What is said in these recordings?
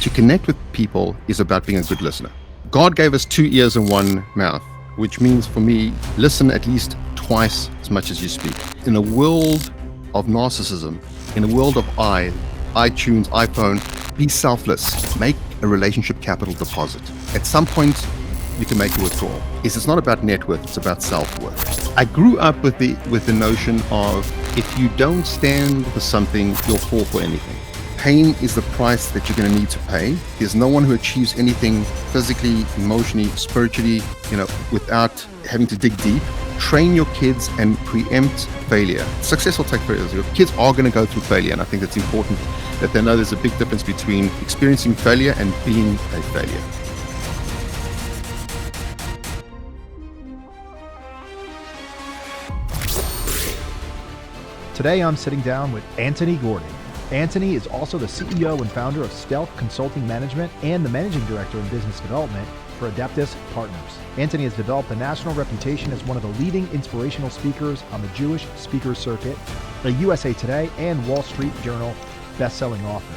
to connect with people is about being a good listener. God gave us 2 ears and 1 mouth, which means for me, listen at least twice as much as you speak. In a world of narcissism, in a world of iTunes, iPhone, be selfless. Make a relationship capital deposit. At some point, you can make a withdrawal. It's not about net worth, it's about self-worth. I grew up with the notion of if you don't stand for something, you'll fall for anything. Pain is the price that you're going to need to pay. There's no one who achieves anything physically, emotionally, spiritually, without having to dig deep. Train your kids and preempt failure. Success will take failure. Your kids are going to go through failure, and I think it's important that they know there's a big difference between experiencing failure and being a failure. Today, I'm sitting down with Antony Gordon. Antony is also the CEO and founder of Stealth Consulting Management and the managing director in business development for Adeptus Partners. Antony has developed a national reputation as one of the leading inspirational speakers on the Jewish speakers circuit, a USA Today and Wall Street Journal best-selling author.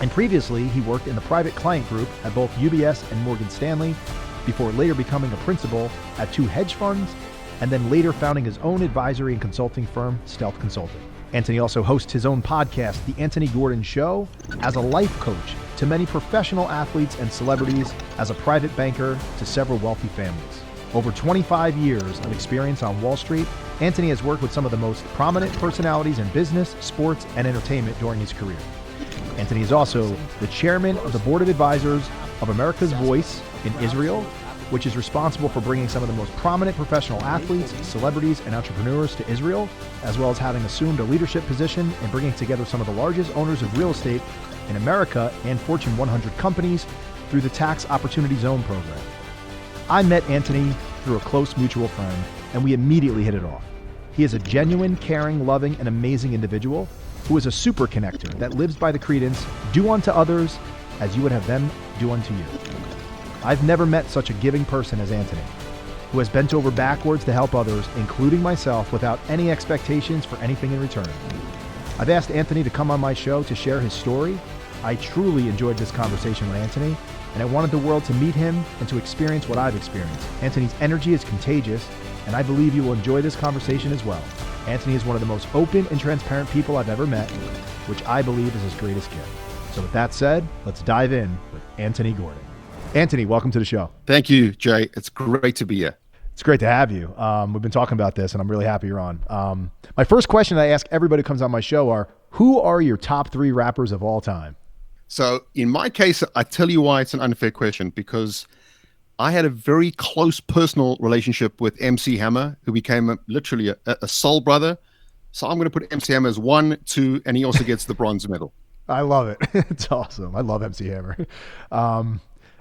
And previously, he worked in the private client group at both UBS and Morgan Stanley, before later becoming a principal at 2 hedge funds, and then later founding his own advisory and consulting firm, Stealth Consulting. Antony also hosts his own podcast, The Antony Gordon Show, as a life coach to many professional athletes and celebrities, as a private banker to several wealthy families. Over 25 years of experience on Wall Street, Antony has worked with some of the most prominent personalities in business, sports, and entertainment during his career. Antony is also the chairman of the board of advisors of America's Voice in Israel, which is responsible for bringing some of the most prominent professional athletes, celebrities, and entrepreneurs to Israel, as well as having assumed a leadership position in bringing together some of the largest owners of real estate in America and Fortune 100 companies through the Tax Opportunity Zone program. I met Antony through a close mutual friend, and we immediately hit it off. He is a genuine, caring, loving, and amazing individual who is a superconnector that lives by the credence, do unto others as you would have them do unto you. I've never met such a giving person as Antony, who has bent over backwards to help others, including myself, without any expectations for anything in return. I've asked Antony to come on my show to share his story. I truly enjoyed this conversation with Antony, and I wanted the world to meet him and to experience what I've experienced. Antony's energy is contagious, and I believe you will enjoy this conversation as well. Antony is one of the most open and transparent people I've ever met, which I believe is his greatest gift. So with that said, let's dive in with Antony Gordon. Antony, welcome to the show. Thank you, Jay. It's great to be here. It's great to have you. We've been talking about this, and I'm really happy you're on. My first question I ask everybody who comes on my show are, who are your top 3 rappers of all time? So in my case, I tell you why it's an unfair question, because I had a very close personal relationship with MC Hammer, who became literally a soul brother. So I'm going to put MC Hammer as 1, 2, and he also gets the bronze medal. I love it. It's awesome. I love MC Hammer.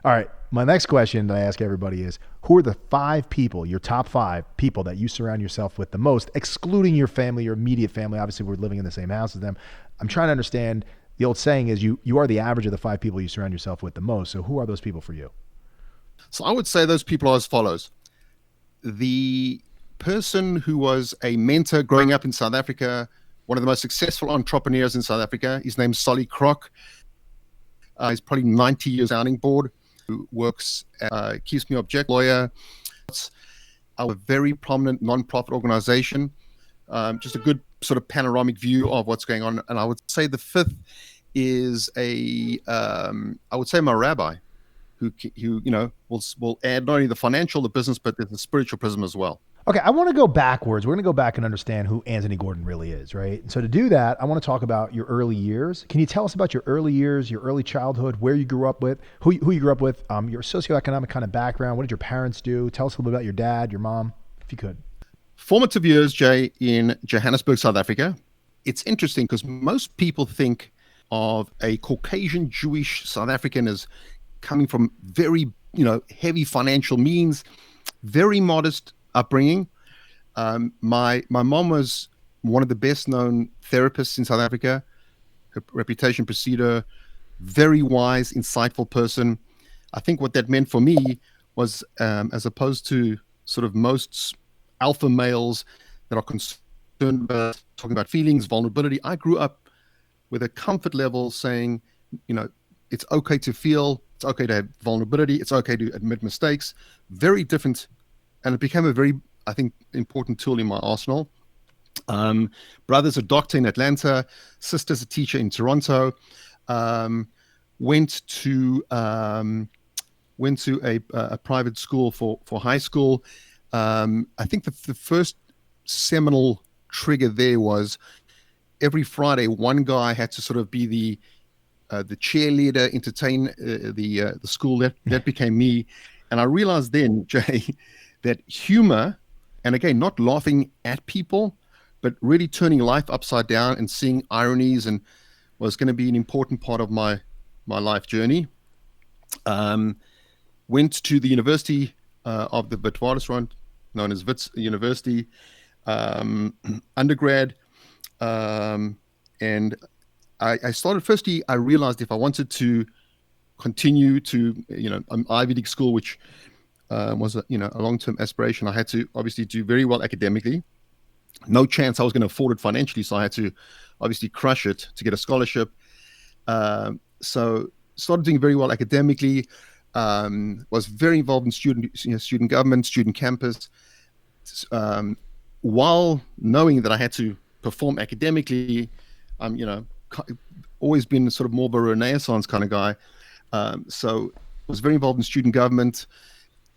All right. My next question that I ask everybody is, who are the 5 people, your top 5 people that you surround yourself with the most, excluding your family, your immediate family? Obviously, we're living in the same house as them. I'm trying to understand, the old saying is you are the average of the 5 people you surround yourself with the most. So who are those people for you? So I would say those people are as follows. The person who was a mentor growing up in South Africa, one of the most successful entrepreneurs in South Africa, his name's Solly Croc. He's probably 90 years sounding board. Who works, Keeps Me Object lawyer, a very prominent non-profit organization. Just a good sort of panoramic view of what's going on. And I would say the 5th is I would say my rabbi, who will add not only the financial, the business, but the spiritual prism as well. Okay, I want to go backwards. We're going to go back and understand who Antony Gordon really is, right? So to do that, I want to talk about your early years. Can you tell us about your early years, your early childhood, where you grew up with, who you grew up with, your socioeconomic kind of background? What did your parents do? Tell us a little bit about your dad, your mom, if you could. Formative years, Jay, in Johannesburg, South Africa. It's interesting because most people think of a Caucasian Jewish South African as coming from very, heavy financial means, very modest upbringing. My mom was one of the best known therapists in South Africa. Her reputation preceded her. Very wise, insightful person. I think what that meant for me was, as opposed to sort of most alpha males that are concerned about talking about feelings, vulnerability, I grew up with a comfort level saying, it's okay to feel, it's okay to have vulnerability, it's okay to admit mistakes. Very different, and it became a very, I think, important tool in my arsenal. Brother's a doctor in Atlanta, sister's a teacher in Toronto. Went to a private school for high school. I think the first seminal trigger there was every Friday, one guy had to sort of be the cheerleader, entertain the school. That became me, and I realized then, Jay, that humor, and again, not laughing at people, but really turning life upside down and seeing ironies, and was going to be an important part of my life journey. Went to the University of the Witwatersrand, known as Wits University, undergrad, and I started, firstly, I realized if I wanted to continue to, an Ivy League school, which was a long-term aspiration, I had to obviously do very well academically. No chance I was going to afford it financially, so I had to obviously crush it to get a scholarship. So started doing very well academically, was very involved in student government, student campus, while knowing that I had to perform academically. Always been sort of more of a Renaissance kind of guy. So was very involved in student government.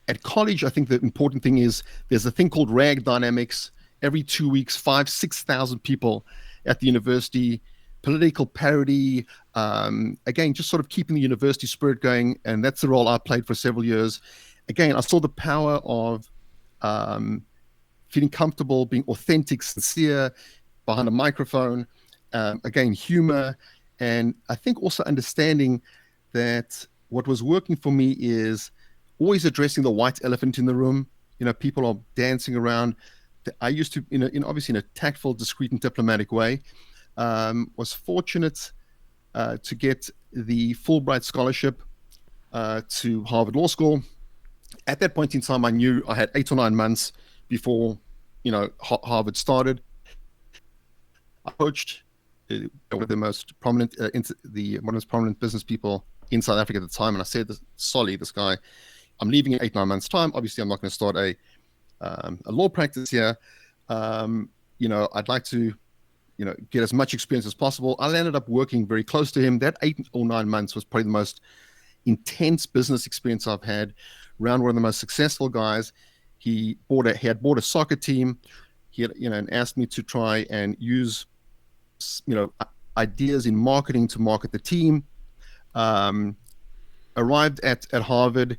At college, I think the important thing is there's a thing called RAG dynamics. Every 2 weeks, 6,000 people at the university, political parity, again, just sort of keeping the university spirit going. And that's the role I played for several years. Again, I saw the power of feeling comfortable, being authentic, sincere behind a microphone. Again, humor. And I think also understanding that what was working for me is always addressing the white elephant in the room. People are dancing around. I used to, obviously in a tactful, discreet, and diplomatic way, was fortunate to get the Fulbright scholarship to Harvard Law School. At that point in time, I knew I had 8 or 9 months before, Harvard started. I coached one of the most prominent, one of the most prominent business people in South Africa at the time, and I said, "Solly, this guy, I'm leaving in 8, 9 months' time. Obviously, I'm not going to start a law practice here. I'd like to, get as much experience as possible." I ended up working very close to him. That 8 or 9 months was probably the most intense business experience I've had. Around one of the most successful guys. He had bought a soccer team. He had, and asked me to try and use, ideas in marketing to market the team. Arrived at Harvard.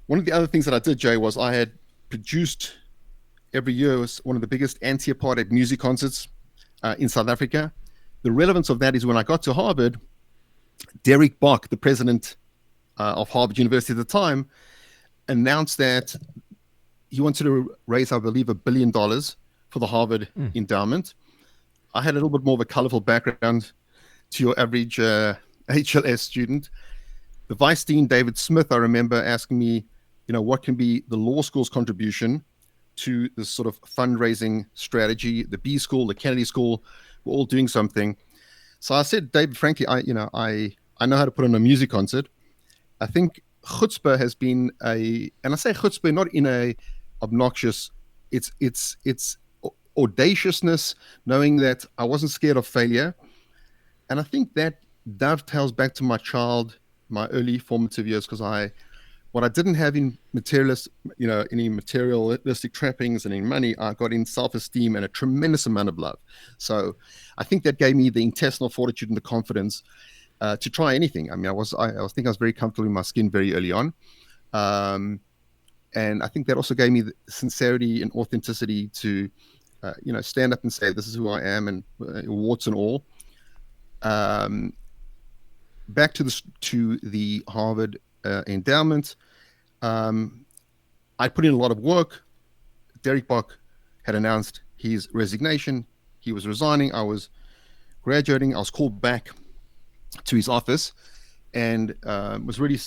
One of the other things that I did, Jay, was I had produced every year was one of the biggest anti-apartheid music concerts in South Africa. The relevance of that is when I got to Harvard, Derek Bok, the president of Harvard University at the time, announced that he wanted to raise, I believe, $1 billion for the Harvard endowment. I had a little bit more of a colorful background to your average HLS student. The Vice Dean, David Smith, I remember asking me, what can be the law school's contribution to this sort of fundraising strategy? The B School, the Kennedy School, were all doing something. So I said, David, frankly, I know how to put on a music concert. I think chutzpah has been and I say chutzpah not in a obnoxious, it's audaciousness, knowing that I wasn't scared of failure. And I think that dovetails back to my early formative years, because what I didn't have in any materialistic trappings and in money, I got in self-esteem and a tremendous amount of love. So I think that gave me the intestinal fortitude and the confidence to try anything. I mean, I was very comfortable in my skin very early on. And I think that also gave me the sincerity and authenticity to, stand up and say, this is who I am, and warts and all. Back to the Harvard endowment. I put in a lot of work. Derek Bok had announced his resignation. He was resigning. I was graduating. I was called back to his office and was really,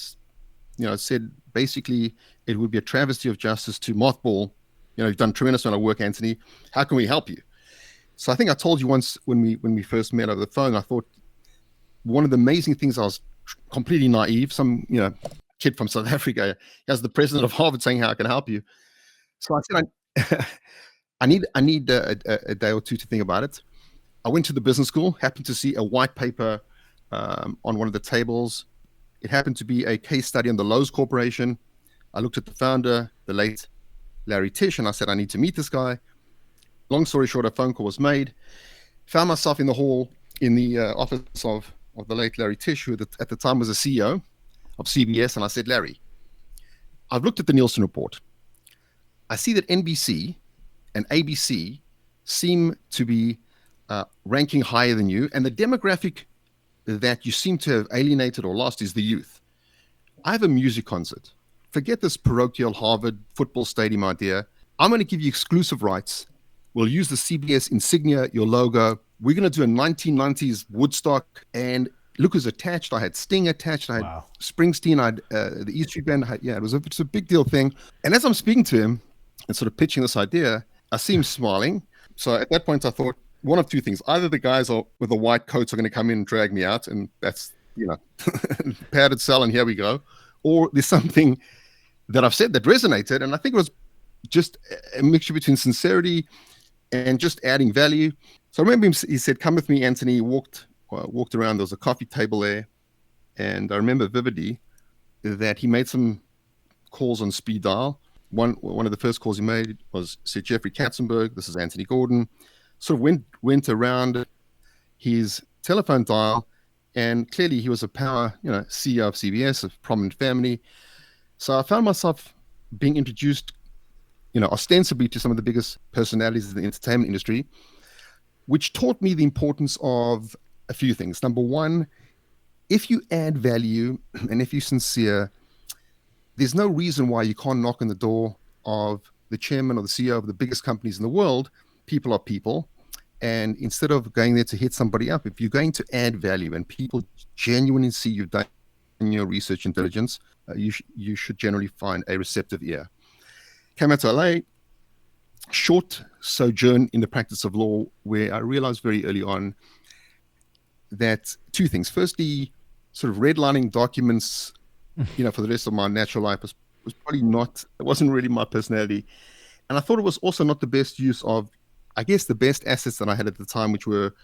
said basically it would be a travesty of justice to mothball. You've done a tremendous amount of work, Antony. How can we help you? So I think I told you once when we first met over the phone, I thought one of the amazing things I was completely naive. Some, kid from South Africa as the president of Harvard saying how I can help you. So I said, I need a day or two to think about it. I went to the business school, happened to see a white paper on one of the tables. It happened to be a case study on the Lowe's Corporation. I looked at the founder, the late Larry Tisch, and I said, I need to meet this guy. Long story short, a phone call was made. Found myself in the hall in the office of the late Larry Tisch, who at the time was the CEO of CBS. And I said, Larry, I've looked at the Nielsen report. I see that NBC and ABC seem to be ranking higher than you. And the demographic that you seem to have alienated or lost is the youth. I have a music concert. Forget this parochial Harvard football stadium idea. I'm going to give you exclusive rights. We'll use the CBS insignia, your logo. We're going to do a 1990s Woodstock. And look who's attached. I had Sting attached. I had Springsteen. I had the E Street Band. It's a big deal thing. And as I'm speaking to him and sort of pitching this idea, I see him smiling. So at that point, I thought one of two things. Either the guys with the white coats are going to come in and drag me out, and that's, padded cell, and here we go. Or there's something that I've said that resonated. And I think it was just a mixture between sincerity and just adding value. So I remember he said, come with me, Antony. He walked around. There was a coffee table there. And I remember vividly that he made some calls on speed dial. One of the first calls he made was, said, Jeffrey Katzenberg, this is Antony Gordon. Sort of went around his telephone dial, and clearly he was a power, CEO of CBS, a prominent family. So I found myself being introduced, ostensibly to some of the biggest personalities in the entertainment industry, which taught me the importance of a few things. Number one, if you add value and if you're sincere, there's no reason why you can't knock on the door of the chairman or the CEO of the biggest companies in the world. People are people. And instead of going there to hit somebody up, if you're going to add value and people genuinely see you've done your research and diligence, you should generally find a receptive ear. Came out to LA, short sojourn in the practice of law, where I realized very early on that two things. Firstly, sort of redlining documents, for the rest of my natural life was probably not, it wasn't really my personality. And I thought it was also not the best use of, I guess, the best assets that I had at the time, which were,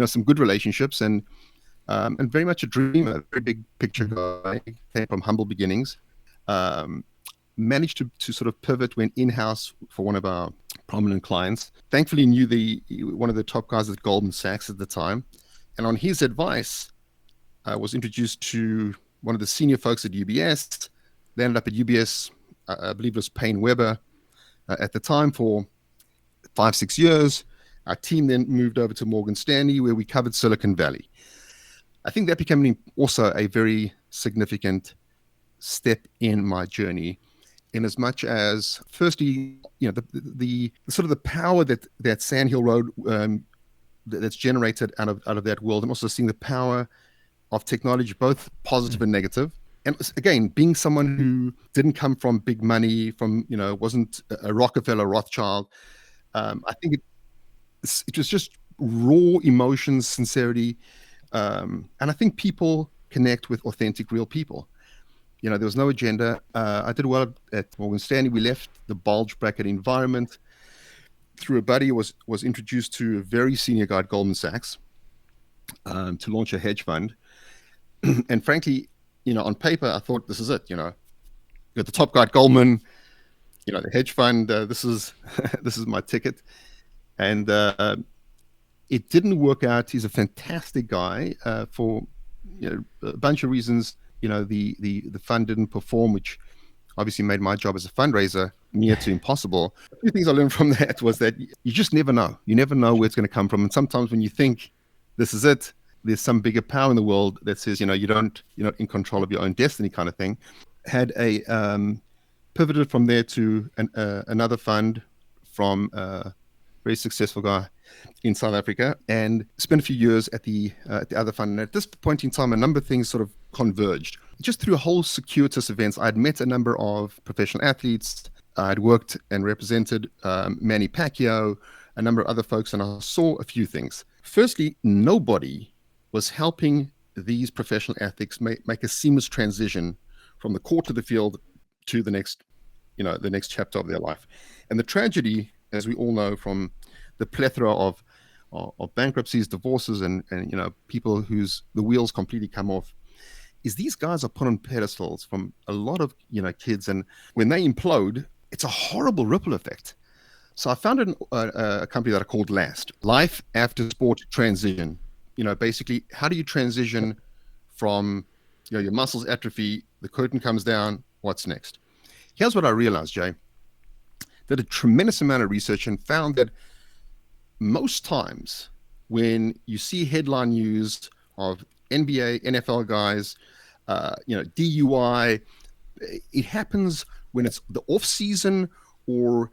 some good relationships and very much a dreamer, a very big picture guy, came from humble beginnings. Managed to sort of pivot, went in-house for one of our prominent clients. Thankfully knew one of the top guys at Goldman Sachs at the time. And on his advice, I was introduced to one of the senior folks at UBS. They ended up at UBS, I believe it was Payne Weber at the time, for 5-6 years. Our team then moved over to Morgan Stanley, where we covered Silicon Valley. I think that became also a very significant step in my journey, in as much as, firstly, the sort of the power that Sand Hill Road that's generated out of that world, and also seeing the power of technology, both positive and negative. And again, being someone who didn't come from big money, wasn't a Rockefeller, Rothschild, I think it was just raw emotions, sincerity, and I think people connect with authentic, real people. There was no agenda. I did well at Morgan Stanley. We left the bulge bracket environment. Through a buddy, was introduced to a very senior guy at Goldman Sachs to launch a hedge fund. And frankly, on paper, I thought, this is it. You got the top guy at Goldman, the hedge fund. This is my ticket. And it didn't work out. He's a fantastic guy for a bunch of reasons. The fund didn't perform, which obviously made my job as a fundraiser near to impossible. A few things I learned from that was that you just never know. You never know where it's going to come from. And sometimes when you think this is it, there's some bigger power in the world that says, you're not in control of your own destiny, kind of thing. Had pivoted from there to another fund from a very successful guy in South Africa, and spent a few years at the other fund. And at this point in time, a number of things sort of converged. Just through a whole circuitous events, I'd met a number of professional athletes. I'd worked and represented Manny Pacquiao, a number of other folks, and I saw a few things. Firstly, nobody was helping these professional athletes make a seamless transition from the court to the field to the next chapter of their life. And the tragedy, as we all know, from the plethora of bankruptcies, divorces, and people whose the wheels completely come off, is these guys are put on pedestals from a lot of kids, and when they implode, it's a horrible ripple effect. So I founded a company that I called LAST, Life After Sport Transition. Basically, how do you transition from your muscles atrophy, the curtain comes down, what's next? Here's what I realized, Jay. Did a tremendous amount of research and found that most times when you see headline news of NBA, NFL guys, DUI, it happens when it's the off season, or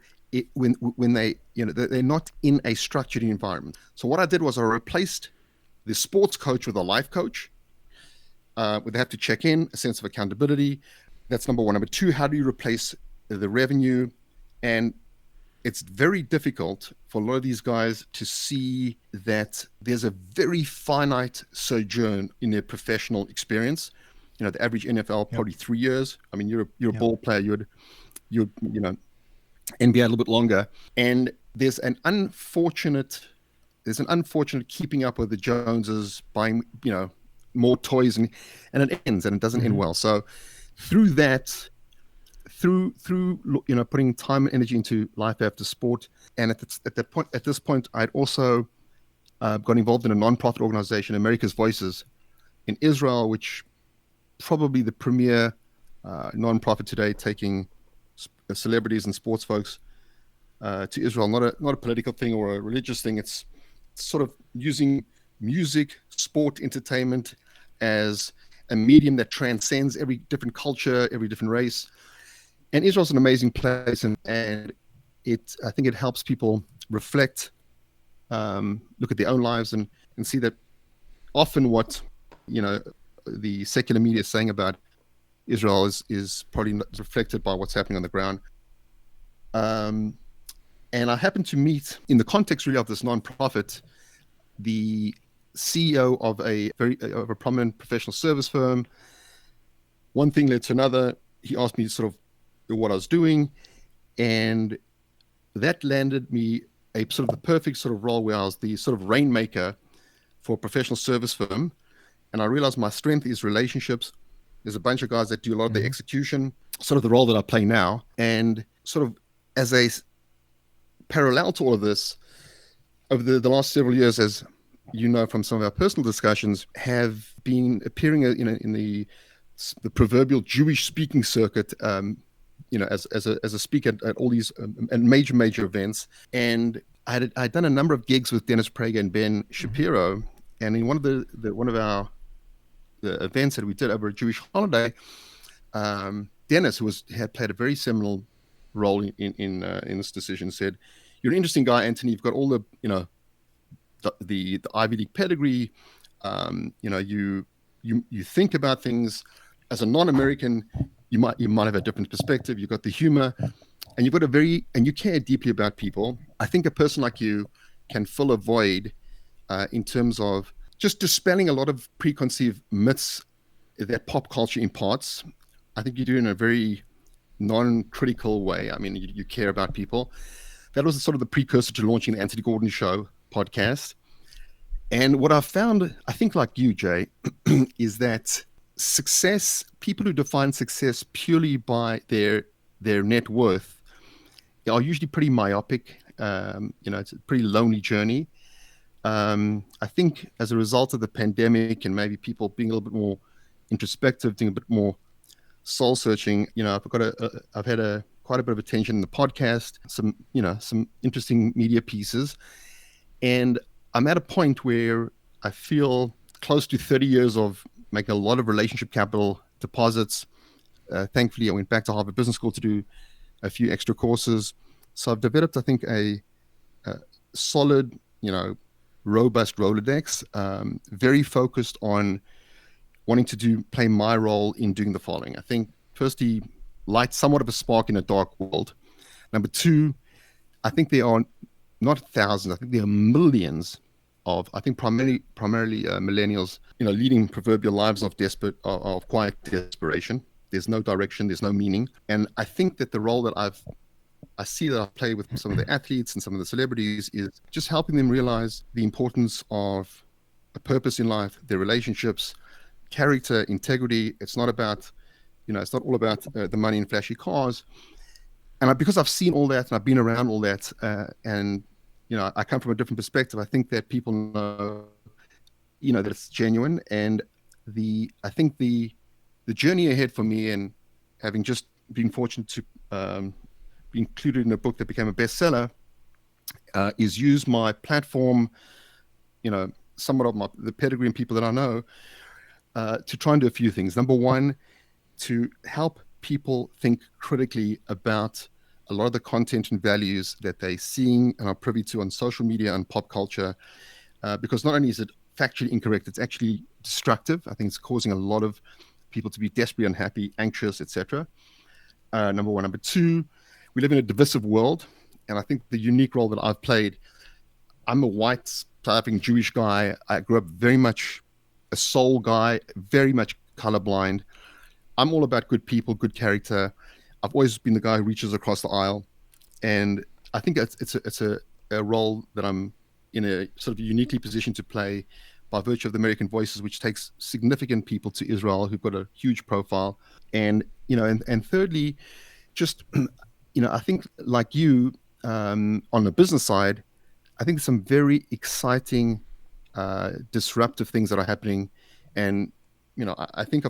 when they're not in a structured environment. So what I did was I replaced the sports coach with a life coach, where they have to check in, a sense of accountability. That's number one. Number two, how do you replace the revenue? And it's very difficult for a lot of these guys to see that there's a very finite sojourn in their professional experience. The average NFL, probably 3 years. I mean, you're a ball player, you'd NBA a little bit longer. And there's an unfortunate keeping up with the Joneses, buying, more toys, and it ends, and it doesn't end well. So through that, through putting time and energy into life after sport, and at this point, I'd also got involved in a nonprofit organization, America's Voices, in Israel, which probably the premier nonprofit today, taking celebrities and sports folks to Israel. Not a political thing or a religious thing. It's sort of using music, sport, entertainment as a medium that transcends every different culture, every different race. And Israel's an amazing place, and I think it helps people reflect, look at their own lives, and see that often what the secular media is saying about Israel is probably not reflected by what's happening on the ground. And I happened to meet, in the context really of this nonprofit, the CEO of a prominent professional service firm. One thing led to another. He asked me sort of what I was doing, and that landed me a sort of the perfect sort of role where I was the sort of rainmaker for a professional service firm. And I realized my strength is relationships. There's a bunch of guys that do a lot of the execution, sort of the role that I play now. And sort of as a parallel to all of this, over the last several years, as you know from some of our personal discussions, have been appearing in the proverbial Jewish speaking circuit, as a speaker at all these major events. And I'd done a number of gigs with Dennis Prager and Ben Shapiro. And in one of our the events that we did over a Jewish holiday, Dennis, who had played a very seminal role in this decision, said, "You're an interesting guy, Antony. You've got all the the Ivy League pedigree. You think about things as a non-American. You might have a different perspective. You've got the humor, and you've got and you care deeply about people. I think a person like you can fill a void in terms of just dispelling a lot of preconceived myths that pop culture imparts. I think you do it in a very non-critical way. I mean, you care about people." That was sort of the precursor to launching the Antony Gordon Show podcast. And what I've found, I think like you, Jay, is that success, people who define success purely by their net worth, are usually pretty myopic. It's a pretty lonely journey. I think as a result of the pandemic and maybe people being a little bit more introspective, doing a bit more soul searching, I've had quite a bit of attention in the podcast, some interesting media pieces, and I'm at a point where I feel close to 30 years of making a lot of relationship capital deposits. Thankfully, I went back to Harvard Business School to do a few extra courses. So I've developed, I think, a solid, robust Rolodex, very focused on wanting to play my role in doing the following. I think, firstly, light somewhat of a spark in a dark world. Number two, I think there are not thousands, I think there are millions of, I think, primarily millennials, leading proverbial lives of quiet desperation. There's no direction, there's no meaning. And I think that the role that I see that I play with some of the athletes and some of the celebrities is just helping them realize the importance of a purpose in life, their relationships, character, integrity. It's not about, it's not all about the money and flashy cars. And because I've seen all that and I've been around all that, and I come from a different perspective, I think that people know, that it's genuine. And I think the journey ahead for me, and having just been fortunate to be included in a book that became a bestseller, is use my platform, somewhat of the pedigree and people that I know, to try and do a few things. Number one, to help people think critically about a lot of the content and values that they're seeing and are privy to on social media and pop culture, because not only is it factually incorrect, it's actually destructive. I think it's causing a lot of people to be desperately unhappy, anxious, etc. Number one. Number two, we live in a divisive world, and I think the unique role that I've played, I'm a white, South Jewish guy. I grew up very much a soul guy, very much colorblind. I'm all about good people, good character. I've always been the guy who reaches across the aisle, and I think it's a role that I'm in a sort of uniquely positioned to play by virtue of the American Voices, which takes significant people to Israel who've got a huge profile. And and thirdly, just I think like you, on the business side, I think some very exciting, disruptive things that are happening. And I think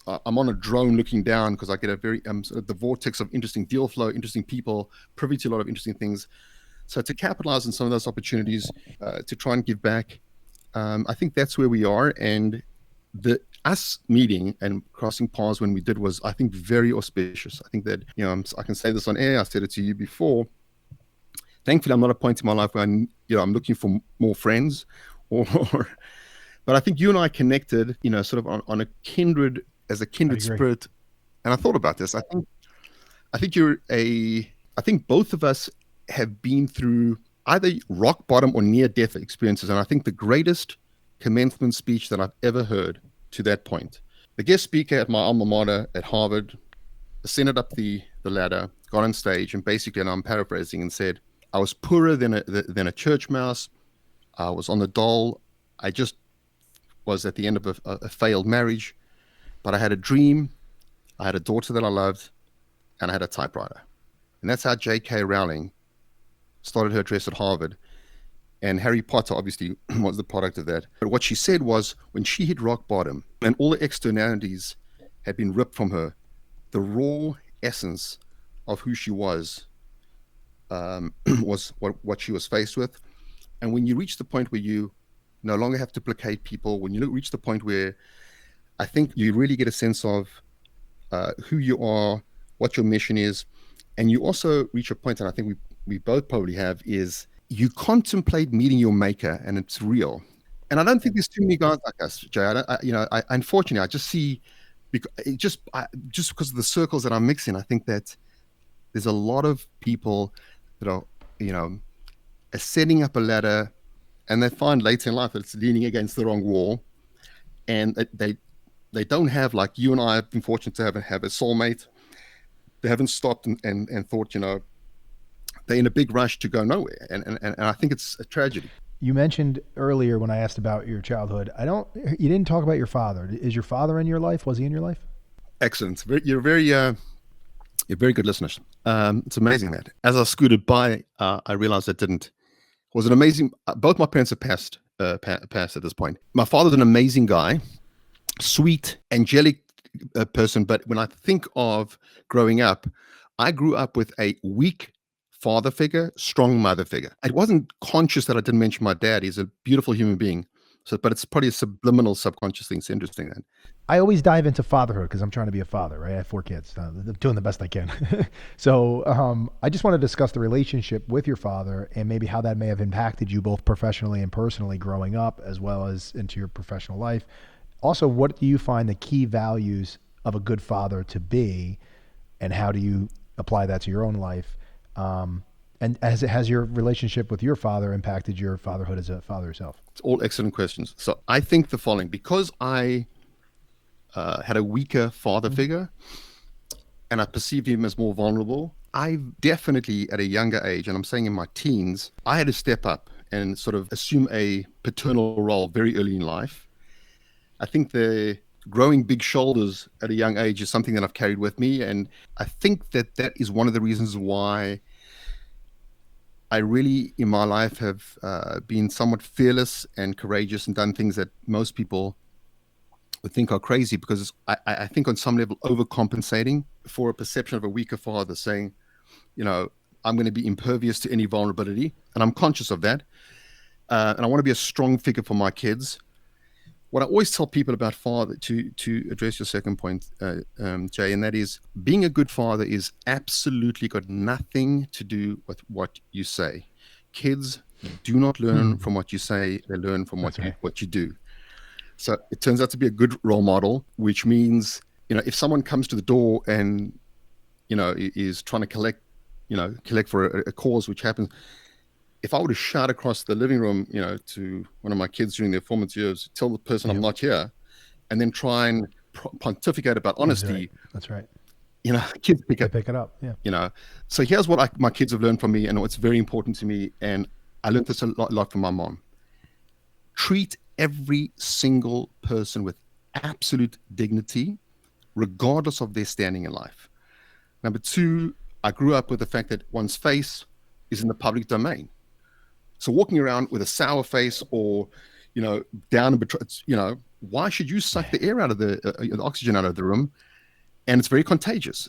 I'm on a drone looking down, because I get a very sort of the vortex of interesting deal flow, interesting people, privy to a lot of interesting things. So to capitalize on some of those opportunities, to try and give back, I think that's where we are. And us meeting and crossing paths when we did was, I think, very auspicious. I think that I can say this on air. I said it to you before. Thankfully, I'm not at a point in my life where I'm looking for more friends, but I think you and I connected, sort of on a kindred spirit. And I thought about this. I think both of us have been through either rock bottom or near death experiences. And I think the greatest commencement speech that I've ever heard to that point, the guest speaker at my alma mater at Harvard ascended up the ladder, got on stage, and basically, and I'm paraphrasing, and said, I was poorer than a church mouse. I was on the dole. I just was at the end of a failed marriage, but I had a dream. I had a daughter that I loved, and I had a typewriter. And that's how J.K. Rowling started her address at Harvard. And Harry Potter obviously was the product of that. But what she said was, when she hit rock bottom and all the externalities had been ripped from her, the raw essence of who she was what she was faced with. And when you reach the point where you no longer have to placate people, when you reach the point where I think you really get a sense of who you are, what your mission is, and you also reach a point, and I think we both probably have, is you contemplate meeting your maker, and it's real. And I don't think there's too many guys like us, Jay. I unfortunately, I just see, just because of the circles that I'm mixing, I think that there's a lot of people that are, are setting up a ladder, and they find later in life that it's leaning against the wrong wall, and they don't have, like you and I have been fortunate to have a soulmate. They haven't stopped and thought, they're in a big rush to go nowhere, and I think it's a tragedy. You mentioned earlier when I asked about your childhood, you didn't talk about your father. Is your father in your life? Was he in your life? Excellent. You're very good listeners. It's amazing that as I scooted by, I realized it was an amazing. Both my parents have passed at this point. My father's an amazing guy, sweet, angelic person. But when I think of growing up, I grew up with a weak father figure, strong mother figure. I wasn't conscious that I didn't mention my dad. He's a beautiful human being. But it's probably a subliminal, subconscious thing. It's interesting then. I always dive into fatherhood because I'm trying to be a father, right? I have 4 kids. I'm doing the best I can. So I just want to discuss the relationship with your father and maybe how that may have impacted you both professionally and personally growing up, as well as into your professional life. Also, what do you find the key values of a good father to be, and how do you apply that to your own life? And And has your relationship with your father impacted your fatherhood as a father yourself? It's all excellent questions. So I think the following: because I had a weaker father figure, and I perceived him as more vulnerable, I definitely, at a younger age, and I'm saying in my teens, I had to step up and sort of assume a paternal role very early in life. I think the growing big shoulders at a young age is something that I've carried with me. And I think that that is one of the reasons why I really, in my life, have been somewhat fearless and courageous and done things that most people would think are crazy, because I think on some level overcompensating for a perception of a weaker father, saying, I'm going to be impervious to any vulnerability. And I'm conscious of that. And I want to be a strong figure for my kids. What I always tell people about father, to address your second point, Jay, and that is, being a good father is absolutely got nothing to do with what you say. Kids do not learn from what you say; they learn from what you do. So it turns out to be a good role model, which means, if someone comes to the door and is trying to collect for a cause, which happens. If I were to shout across the living room, to one of my kids during their formative years, tell the person I'm not here, and then try and pontificate about honesty. That's right. Kids pick it up. Yeah. So here's what my kids have learned from me, and what's very important to me. And I learned this a lot from my mom. Treat every single person with absolute dignity, regardless of their standing in life. Number two, I grew up with the fact that one's face is in the public domain. So walking around with a sour face or, down and why should you suck the air out of the oxygen out of the room? And it's very contagious.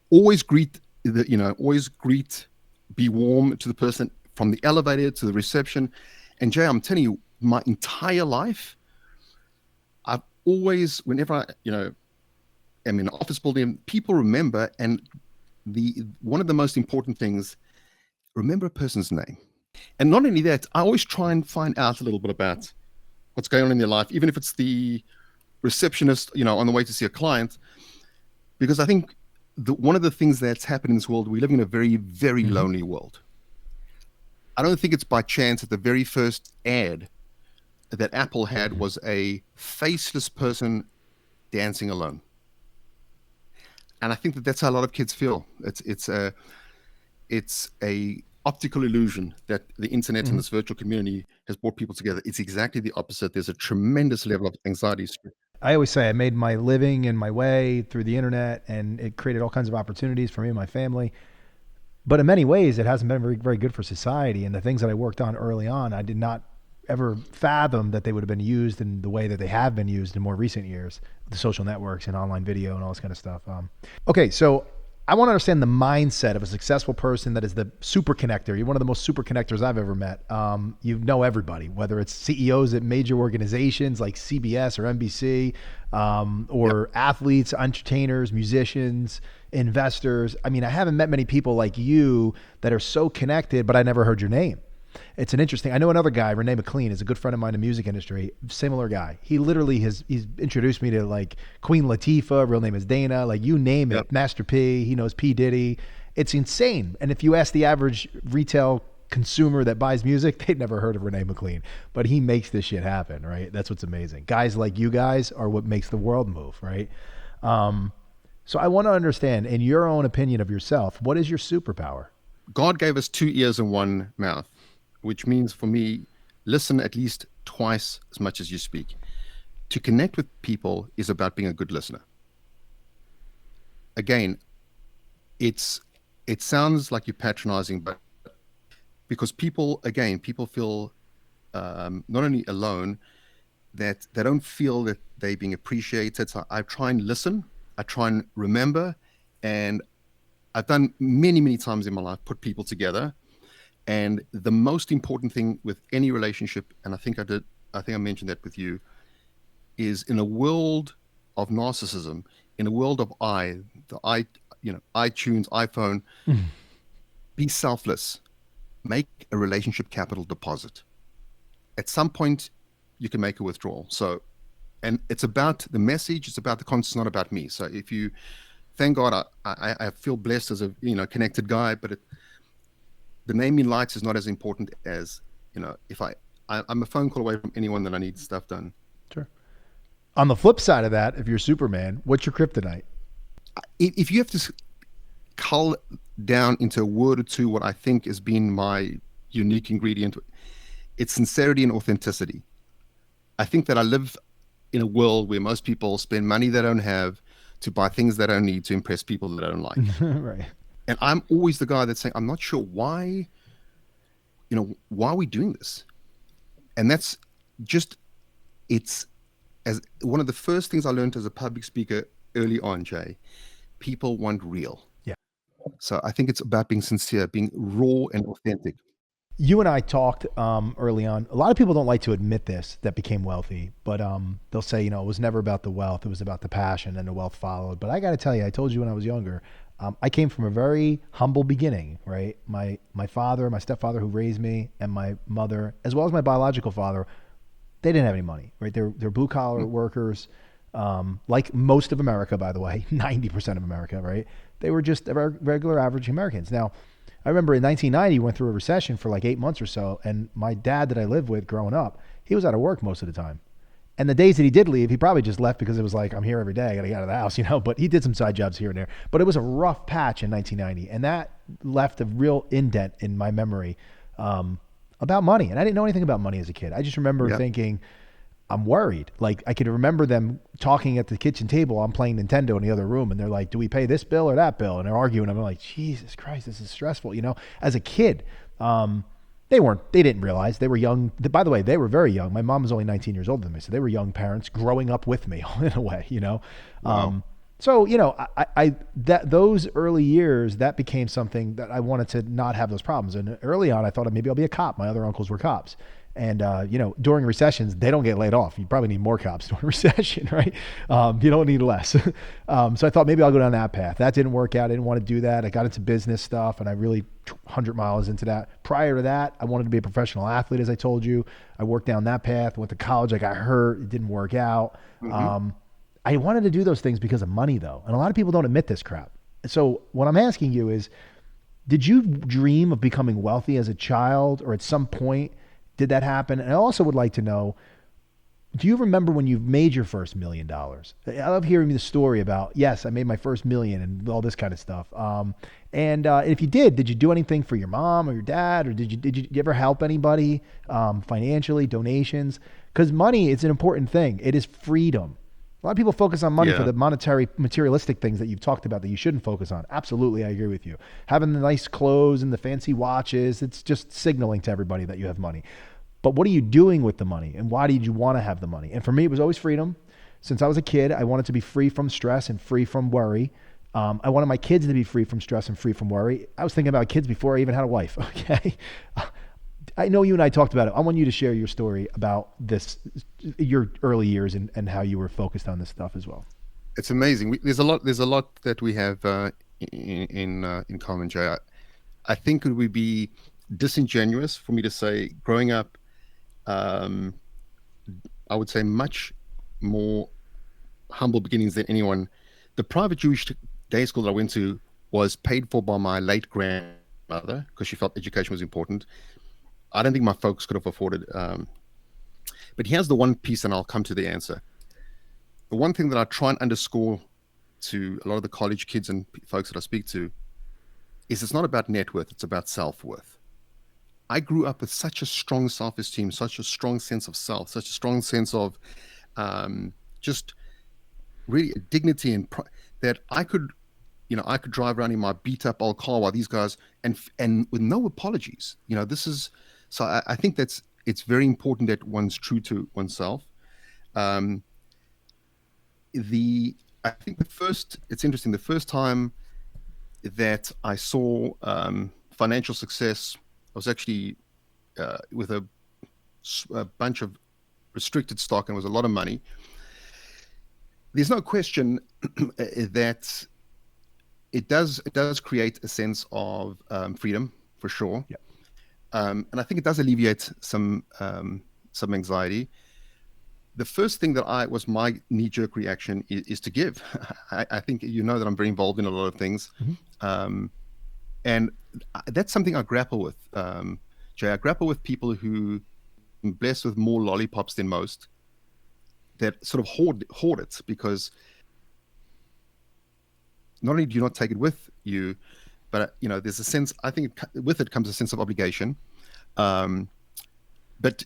Always greet, be warm to the person from the elevator to the reception. And Jay, I'm telling you, my entire life, I've always, whenever I, am in an office building, people remember, and one of the most important things, remember a person's name. And not only that, I always try and find out a little bit about what's going on in their life, even if it's the receptionist, on the way to see a client, because I think one of the things that's happened in this world, we live in a very, very lonely world. I don't think it's by chance that the very first ad that Apple had was a faceless person dancing alone. And I think that that's how a lot of kids feel. It's a optical illusion that the internet and this virtual community has brought people together. It's exactly the opposite. There's a tremendous level of anxiety. I always say I made my living and my way through the internet, and it created all kinds of opportunities for me and my family. But in many ways, it hasn't been very, very good for society. And the things that I worked on early on, I did not ever fathom that they would have been used in the way that they have been used in more recent years, the social networks and online video and all this kind of stuff. Okay, so I want to understand the mindset of a successful person that is the Superconnector. You're one of the most Superconnectors I've ever met. You know everybody, whether it's CEOs at major organizations like CBS or NBC, or athletes, entertainers, musicians, investors. I mean, I haven't met many people like you that are so connected, but I never heard your name. It's an interesting, I know another guy, Renee McLean, is a good friend of mine in the music industry, similar guy. He literally he's introduced me to like Queen Latifah, real name is Dana, like you name it, Master P, he knows P. Diddy. It's insane. And if you ask the average retail consumer that buys music, they'd never heard of Renee McLean, but he makes this shit happen, right? That's what's amazing. Guys like you guys are what makes the world move, right? So I want to understand, in your own opinion of yourself, what is your superpower? God gave us 2 ears and 1 mouth, which means for me, listen at least twice as much as you speak. To connect with people is about being a good listener. Again, it sounds like you're patronizing, but because people feel not only alone, that they don't feel that they're being appreciated. So I try and listen, I try and remember, and I've done many, many times in my life, put people together. And the most important thing with any relationship, and I think I mentioned that with you, is in a world of narcissism, in a world of iTunes, iPhone, be selfless. Make a relationship capital deposit. At some point, you can make a withdrawal. So, and it's about the message, it's about the content, it's not about me. So if thank God, I feel blessed as a connected guy, but the naming lights is not as important as, if I'm a phone call away from anyone that I need stuff done. Sure. On the flip side of that, if you're Superman, what's your kryptonite? If you have to cull down into a word or two, what I think has been my unique ingredient, it's sincerity and authenticity. I think that I live in a world where most people spend money they don't have to buy things they don't need to impress people that I don't like. Right. And I'm always the guy that's saying, I'm not sure why are we doing this? And that's just, it's as one of the first things I learned as a public speaker early on, Jay, people want real. Yeah. So I think it's about being sincere, being raw and authentic. You and I talked early on. A lot of people don't like to admit this, that became wealthy, but they'll say, it was never about the wealth. It was about the passion, and the wealth followed. But I got to tell you, I told you when I was younger, I came from a very humble beginning, right? My father, my stepfather who raised me, and my mother, as well as my biological father, they didn't have any money, right? They're blue collar workers, like most of America, by the way, 90% of America, right? They were just regular average Americans. Now, I remember in 1990, we went through a recession for like 8 months or so, and my dad that I lived with growing up, he was out of work most of the time. And the days that he did leave, he probably just left because it was like, I'm here every day, I got to get out of the house, but he did some side jobs here and there. But it was a rough patch in 1990, and that left a real indent in my memory about money. And I didn't know anything about money as a kid. I just remember thinking, I'm worried. Like, I could remember them talking at the kitchen table. I'm playing Nintendo in the other room, and they're like, do we pay this bill or that bill? And they're arguing. I'm like, Jesus Christ, this is stressful. As a kid, they didn't realize. They were young. By the way, they were very young. My mom was only 19 years older than me. So they were young parents growing up with me in a way, Wow. So, those early years, that became something that I wanted to not have those problems. And early on, I thought maybe I'll be a cop. My other uncles were cops. And, during recessions, they don't get laid off. You probably need more cops during a recession, right? You don't need less. So I thought maybe I'll go down that path. That didn't work out. I didn't want to do that. I got into business stuff, and I really 100 miles into that. Prior to that, I wanted to be a professional athlete, as I told you. I worked down that path, went to college. I got hurt. It didn't work out. Mm-hmm. I wanted to do those things because of money, though. And a lot of people don't admit this crap. So what I'm asking you is, did you dream of becoming wealthy as a child, or at some point did that happen? And I also would like to know, do you remember when you made your first $1 million? I love hearing the story about, yes, I made my first $1 million and all this kind of stuff. And if you did you do anything for your mom or your dad, or did you ever help anybody financially, donations? Because money is an important thing. It is freedom. A lot of people focus on money for the monetary, materialistic things that you've talked about that you shouldn't focus on. Absolutely, I agree with you. Having the nice clothes and the fancy watches, it's just signaling to everybody that you have money. But what are you doing with the money, and why did you want to have the money? And for me, it was always freedom. Since I was a kid, I wanted to be free from stress and free from worry. I wanted my kids to be free from stress and free from worry. I was thinking about kids before I even had a wife, okay? I know you and I talked about it. I want you to share your story about this, your early years, and how you were focused on this stuff as well. It's amazing. There's a lot that we have in common, Jay. I think it would be disingenuous for me to say, growing up, I would say much more humble beginnings than anyone. The private Jewish day school that I went to was paid for by my late grandmother because she felt education was important. I don't think my folks could have afforded. But here's the one piece, and I'll come to the answer. The one thing that I try and underscore to a lot of the college kids and folks that I speak to is it's not about net worth, it's about self-worth. I grew up with such a strong self-esteem, such a strong sense of self, such a strong sense of just really dignity and that I could drive around in my beat-up old car while these guys, and with no apologies. So I think it's very important that one's true to oneself. I think it's interesting, the first time that I saw financial success, I was actually with a bunch of restricted stock, and it was a lot of money. There's no question that it does create a sense of freedom, for sure. Yeah. And I think it does alleviate some anxiety. The first thing that was my knee-jerk reaction is to give. I think that I'm very involved in a lot of things. Mm-hmm. And that's something I grapple with. Jay, I grapple with people who are blessed with more lollipops than most, that sort of hoard it, because not only do you not take it with you, but there's a sense. I think with it comes a sense of obligation. Um, but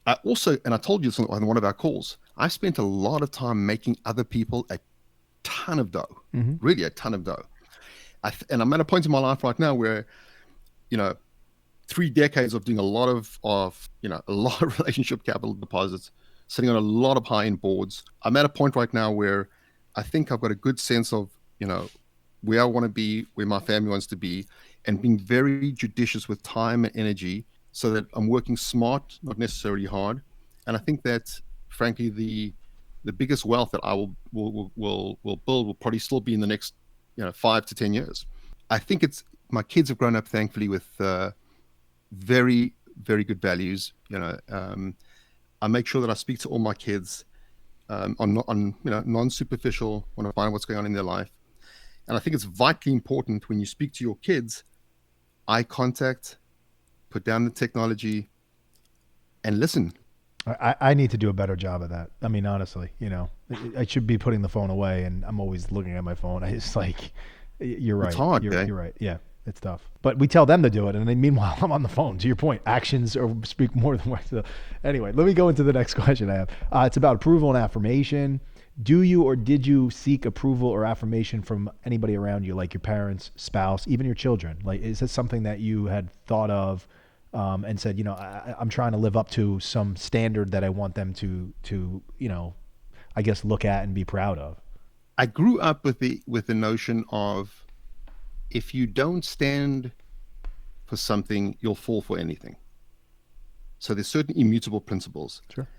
I also, and I told you this on one of our calls, I spent a lot of time making other people a ton of dough, really a ton of dough. And I'm at a point in my life right now where, 3 decades of doing a lot of relationship capital deposits, sitting on a lot of high-end boards. I'm at a point right now where I think I've got a good sense of, where I want to be, where my family wants to be, and being very judicious with time and energy so that I'm working smart, not necessarily hard. And I think that, frankly, the biggest wealth that I will build will probably still be in the next 5 to 10 years. I think my kids have grown up, thankfully, with very, very good values. I make sure that I speak to all my kids on non-superficial, when I find what's going on in their life. And I think it's vitally important when you speak to your kids, eye contact, put down the technology, and listen. I need to do a better job of that. I mean, honestly, I should be putting the phone away, and I'm always looking at my phone. It's like, you're right. It's hard, you're right. Yeah, it's tough. But we tell them to do it, and then meanwhile, I'm on the phone. To your point, actions or speak more than words. So anyway, let me go into the next question I have. It's about approval and affirmation. Do you or did you seek approval or affirmation from anybody around you, like your parents, spouse, even your children? Like, is this something that you had thought of and said, I'm trying to live up to some standard that I want them to I guess look at and be proud of? I grew up with the notion of, if you don't stand for something, you'll fall for anything. So there's certain immutable principles. Sure.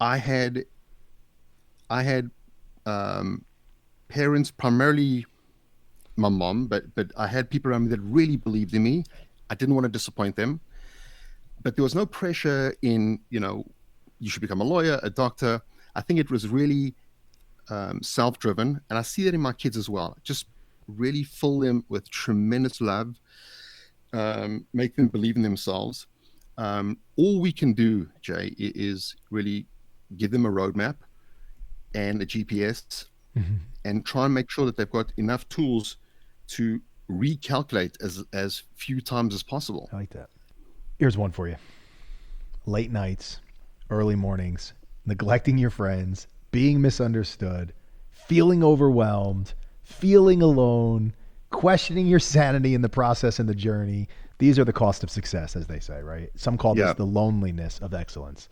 I had parents, primarily my mom, but I had people around me that really believed in me. I didn't want to disappoint them, but there was no pressure in, you should become a lawyer, a doctor. I think it was really self-driven, and I see that in my kids as well. Just really fill them with tremendous love, make them believe in themselves. All we can do, Jay, is really give them a roadmap and a GPS, and try and make sure that they've got enough tools to recalculate as few times as possible. I like that. Here's one for you. Late nights, early mornings, neglecting your friends, being misunderstood, feeling overwhelmed, feeling alone, questioning your sanity in the process and the journey. These are the cost of success, as they say, right? Some call this the loneliness of excellence.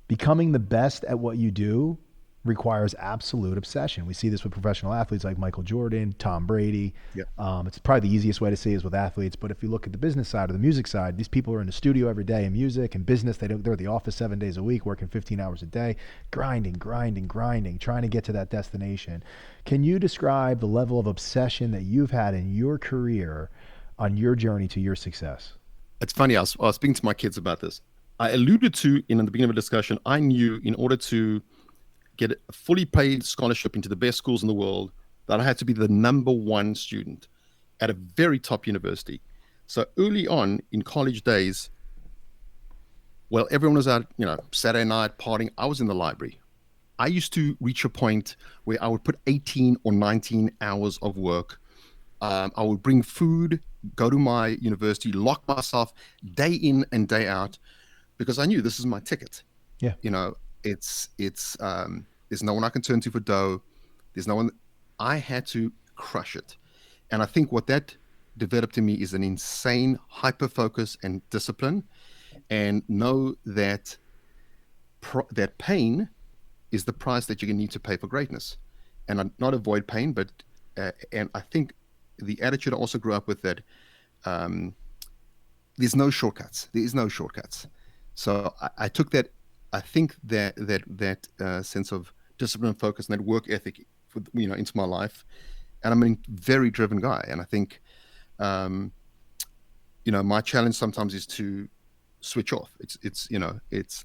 Becoming the best at what you do requires absolute obsession. We see this with professional athletes like Michael Jordan, Tom Brady. It's probably the easiest way to see it is with athletes. But if you look at the business side or the music side, these people are in the studio every day in music and business. They're at the office 7 days a week, working 15 hours a day, grinding, trying to get to that destination. Can you describe the level of obsession that you've had in your career on your journey to your success? It's funny, I was speaking to my kids about this. I alluded to, in the beginning of the discussion, I knew in order to get a fully paid scholarship into the best schools in the world, that I had to be the number one student at a very top university. So early on in college days, well, everyone was out, Saturday night partying. I was in the library. I used to reach a point where I would put 18 or 19 hours of work. I would bring food, go to my university, lock myself day in and day out, because I knew this is my ticket. Yeah. It's there's no one I can turn to for dough. There's no one. I had to crush it. And I think what that developed in me is an insane hyper focus and discipline, and know that that pain is the price that you're going to need to pay for greatness, and not avoid pain. But and I think the attitude I also grew up with, that there's no shortcuts. There is no shortcuts. So I took that. I think that sense of discipline, focus, and that work ethic, into my life, and I'm a very driven guy. And I think, my challenge sometimes is to switch off. It's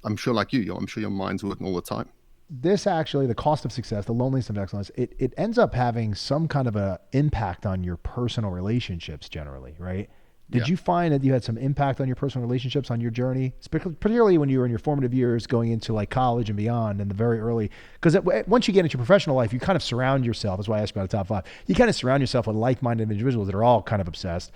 I'm sure, like you, I'm sure your mind's working all the time. this actually, the cost of success, the loneliness of excellence, it ends up having some kind of a impact on your personal relationships generally, right? Did Yeah. you find that you had some impact on your personal relationships on your journey, particularly when you were in your formative years going into like college and beyond and the very early, because once you get into your professional life, you kind of surround yourself, that's why I asked about the top 5. You kind of surround yourself with like-minded individuals that are all kind of obsessed.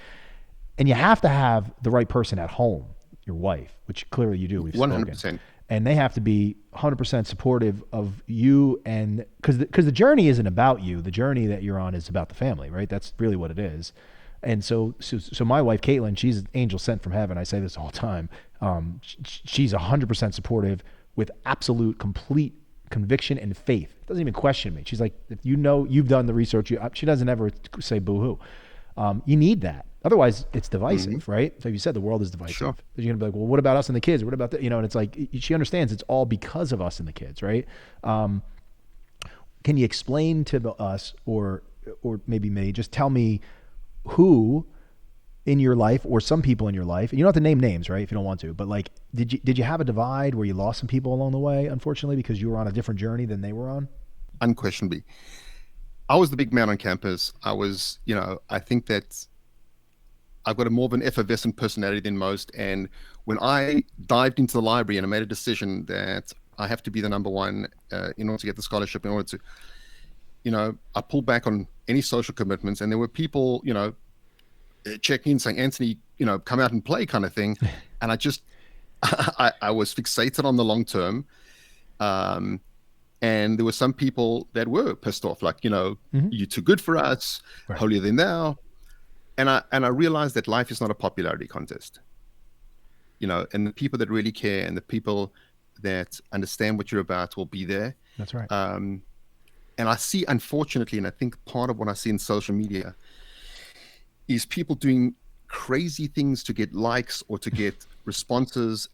And you have to have the right person at home, your wife, which clearly you do. We've 100%. spoken. And they have to be 100% supportive of you. And because the journey isn't about you. The journey that you're on is about the family, right? That's really what it is. And so my wife, Caitlin, she's an angel sent from heaven. I say this all the time. She's 100% supportive with absolute, complete conviction and faith. Doesn't even question me. She's like, if you know you've done the research, she doesn't ever say boo-hoo. You need that. Otherwise, it's divisive, right? So you said the world is divisive. Sure. You're going to be like, well, what about us and the kids? What about and it's like, she understands it's all because of us and the kids, right? Can you explain to us, or maybe me, just tell me who in your life, or some people in your life, and you don't have to name names, right? If you don't want to, but like, did you have a divide where you lost some people along the way, unfortunately, because you were on a different journey than they were on? Unquestionably. I was the big man on campus. I was, I think that I've got a more of an effervescent personality than most. And when I dived into the library and I made a decision that I have to be the number one in order to get the scholarship, in order to, I pulled back on any social commitments. And there were people, checking in saying, Antony, come out and play kind of thing. And I just, I was fixated on the long term. And there were some people that were pissed off, like, you're too good for us, Right. holier than thou. And I realized that life is not a popularity contest, and the people that really care and the people that understand what you're about will be there. That's right. And I see, unfortunately, and I think part of what I see in social media is people doing crazy things to get likes or to get responses,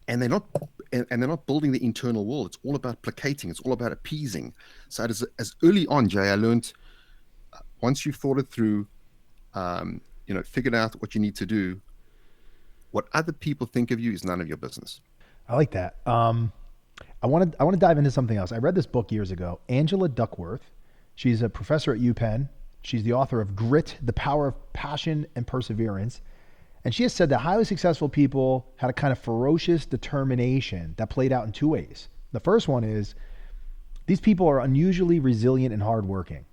and they're not building the internal wall. It's all about placating. It's all about appeasing. So as early on, Jay, I learned once you've thought it through, figured out what you need to do, what other people think of you is none of your business. I like that. I want to dive into something else. I read this book years ago. Angela Duckworth. She's a professor at UPenn. She's the author of Grit, The Power of Passion and Perseverance. And she has said that highly successful people had a kind of ferocious determination that played out in 2 ways. The first one is these people are unusually resilient and hardworking.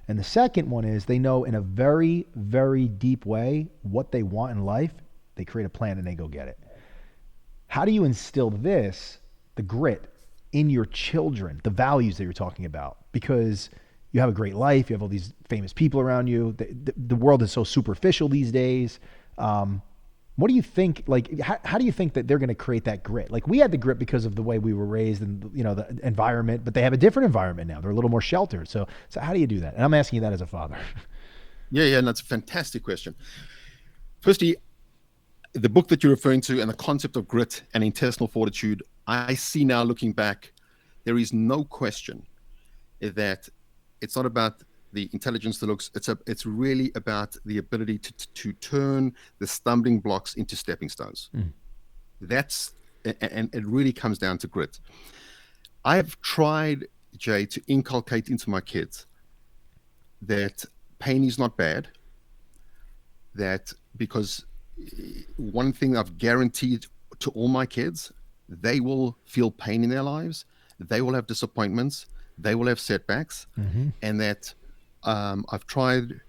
And the second one is they know in a very, very deep way what they want in life. They create a plan and they go get it. How do you instill this, the grit, in your children, the values that you're talking about? Because you have a great life, you have all these famous people around you. The world is so superficial these days. What do you think, like, how do you think that they're going to create that grit? Like, we had the grit because of the way we were raised and, the environment, but they have a different environment now. They're a little more sheltered. So how do you do that? And I'm asking you that as a father. Yeah, and that's a fantastic question. Firstly, the book that you're referring to and the concept of grit and intestinal fortitude, I see now looking back, there is no question that it's not about the intelligence, the looks. It's really about the ability to turn the stumbling blocks into stepping stones. And it really comes down to grit. I have tried, Jay, to inculcate into my kids that pain is not bad. That because one thing I've guaranteed to all my kids, they will feel pain in their lives. They will have disappointments. They will have setbacks, and that I've tried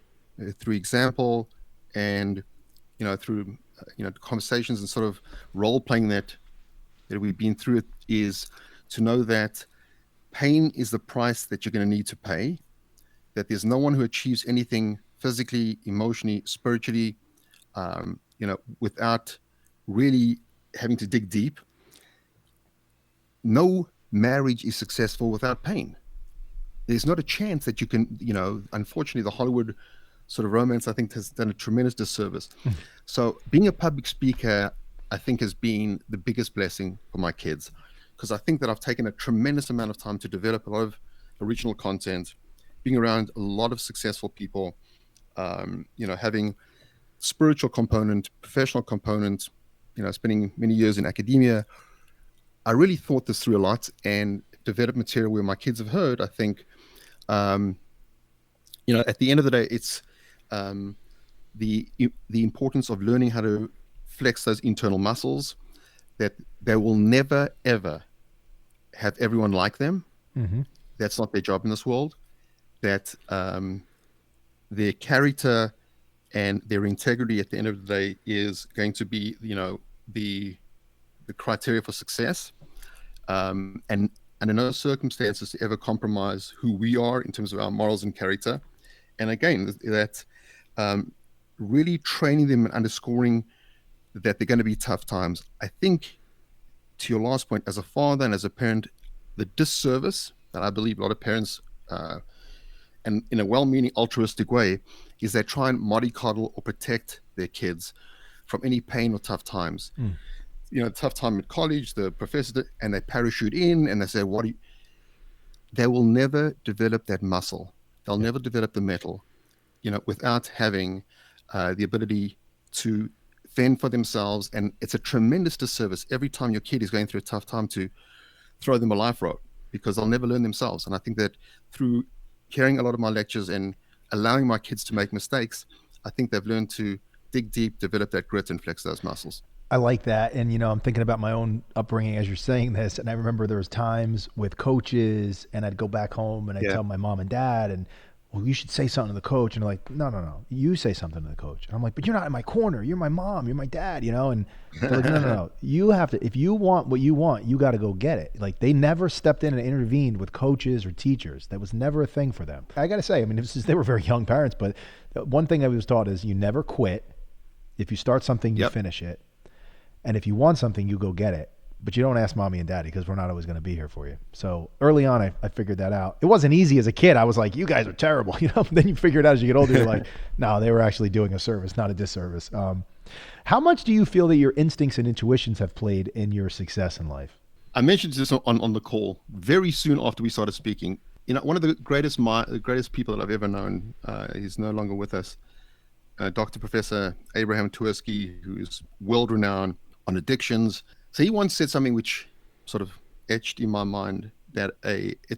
through example and through conversations and sort of role playing that we've been through, it is to know that pain is the price that you're going to need to pay. That there's no one who achieves anything physically, emotionally, spiritually, without really having to dig deep. No marriage is successful without pain. There's not a chance that you can, unfortunately, the Hollywood sort of romance, I think, has done a tremendous disservice. So being a public speaker, I think, has been the biggest blessing for my kids, because I think that I've taken a tremendous amount of time to develop a lot of original content, being around a lot of successful people, having spiritual component, professional component, spending many years in academia. I really thought this through a lot, and develop material where my kids have heard, I think, at the end of the day, it's the importance of learning how to flex those internal muscles, that they will never, ever have everyone like them. Mm-hmm. That's not their job in this world. That their character and their integrity at the end of the day is going to be, the criteria for success. And in no circumstances to ever compromise who we are in terms of our morals and character. And again, that really training them and underscoring that they're going to be tough times. I think, to your last point, as a father and as a parent, the disservice that I believe a lot of parents, and in a well-meaning altruistic way, is they try and mollycoddle or protect their kids from any pain or tough times. Tough time at college, the professor, and they parachute in and they say, they will never develop that muscle. They'll never develop the metal, without having the ability to fend for themselves. And it's a tremendous disservice every time your kid is going through a tough time to throw them a life rope, because they'll never learn themselves. And I think that through hearing a lot of my lectures and allowing my kids to make mistakes, I think they've learned to dig deep, develop that grit, and flex those muscles. I like that. And, I'm thinking about my own upbringing as you're saying this. And I remember there was times with coaches and I'd go back home and I'd tell my mom and dad, and, well, you should say something to the coach. And they're like, no, you say something to the coach. And I'm like, but you're not in my corner. You're my mom. You're my dad, and they're like, no. You have to, if you want what you want, you got to go get it. Like, they never stepped in and intervened with coaches or teachers. That was never a thing for them. I got to say, they were very young parents, but one thing I was taught is you never quit. If you start something, you finish it. And if you want something, you go get it. But you don't ask mommy and daddy, because we're not always going to be here for you. So early on, I figured that out. It wasn't easy as a kid. I was like, you guys are terrible. Then you figure it out as you get older. You're like, no, they were actually doing a service, not a disservice. How much do you feel that your instincts and intuitions have played in your success in life? I mentioned this on the call very soon after we started speaking. One of the greatest people that I've ever known, he's no longer with us, Dr. Professor Abraham Tversky, who is world-renowned on addictions. So he once said something which sort of etched in my mind, that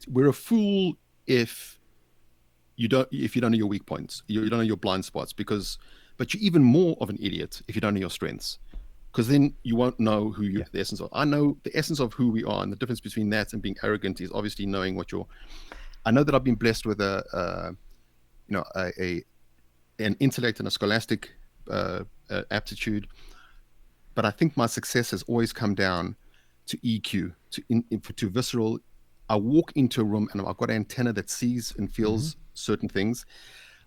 we're a fool if you don't know your weak points, you don't know your blind spots, but you're even more of an idiot if you don't know your strengths, because then you won't know who you the essence of. I know the essence of who we are, and the difference between that and being arrogant is obviously knowing what you're. I know that I've been blessed with an intellect and a scholastic aptitude. But I think my success has always come down to EQ, to visceral. I walk into a room and I've got an antenna that sees and feels certain things.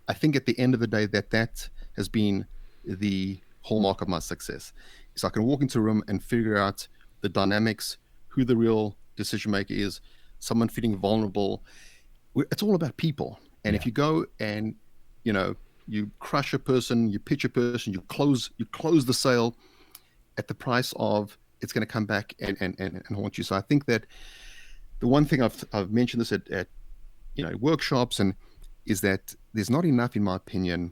I think at the end of the day that has been the hallmark of my success. So I can walk into a room and figure out the dynamics, who the real decision maker is, someone feeling vulnerable. It's all about people. And if you go and, you crush a person, you pitch a person, you close the sale at the price of, it's going to come back and haunt you. So I think that the one thing I've mentioned this at workshops, and is that there's not enough, in my opinion,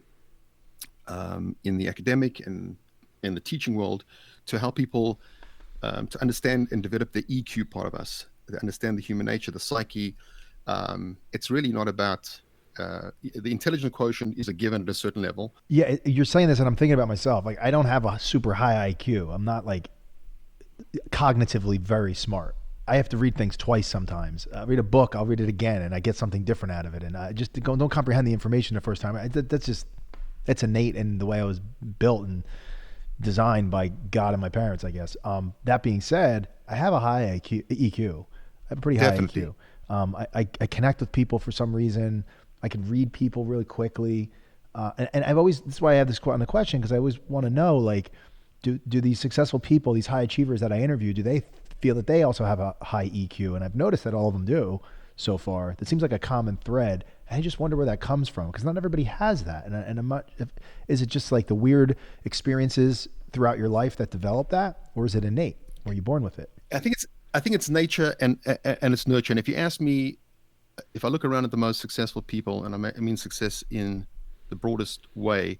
in the academic and in the teaching world, to help people to understand and develop the EQ part of us, to understand the human nature, the psyche. It's really not about the intelligence quotient is a given at a certain level. Yeah, you're saying this and I'm thinking about myself. Like, I don't have a super high IQ. I'm not like cognitively very smart. I have to read things twice sometimes. I read a book, I'll read it again, and I get something different out of it. And I just don't comprehend the information the first time. That's innate in the way I was built and designed by God and my parents, I guess. That being said, I have a high EQ. I have a pretty high Definitely. IQ. I connect with people for some reason. I can read people really quickly. And that's why I have this on the question, because I always want to know, like, do these successful people, these high achievers that I interview, do they feel that they also have a high EQ? And I've noticed that all of them do so far. That seems like a common thread. And I just wonder where that comes from, because not everybody has that. Is it just like the weird experiences throughout your life that develop that, or is it innate? Were you born with it? I think it's nature and it's nurture. And if you ask me, if I look around at the most successful people, and I mean success in the broadest way,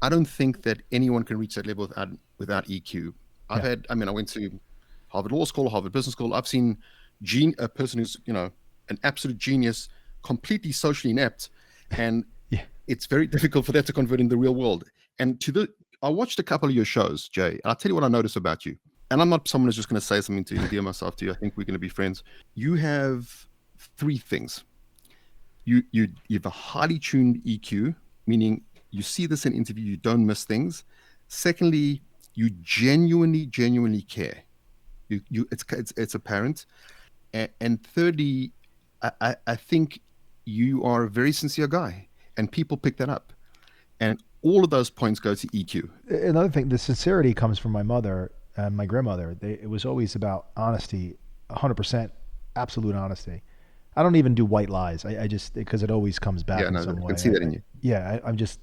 I don't think that anyone can reach that level without EQ. I went to Harvard Law School, Harvard Business School. I've seen a person who's, an absolute genius, completely socially inept, and Yeah. it's very difficult for that to convert in the real world. And I watched a couple of your shows, Jay, and I'll tell you what I noticed about you. And I'm not someone who's just going to say something to endear myself to you. I think we're going to be friends. You have three things. You have a highly tuned EQ, meaning you see this in interview, you don't miss things. Secondly, you genuinely care. It's apparent. And thirdly, I think you are a very sincere guy, and people pick that up. And all of those points go to EQ. Another thing, the sincerity comes from my mother and my grandmother. It was always about honesty, 100% absolute honesty. I don't even do white lies. I just, because it always comes back in some way. I can see that in you. Yeah, I'm just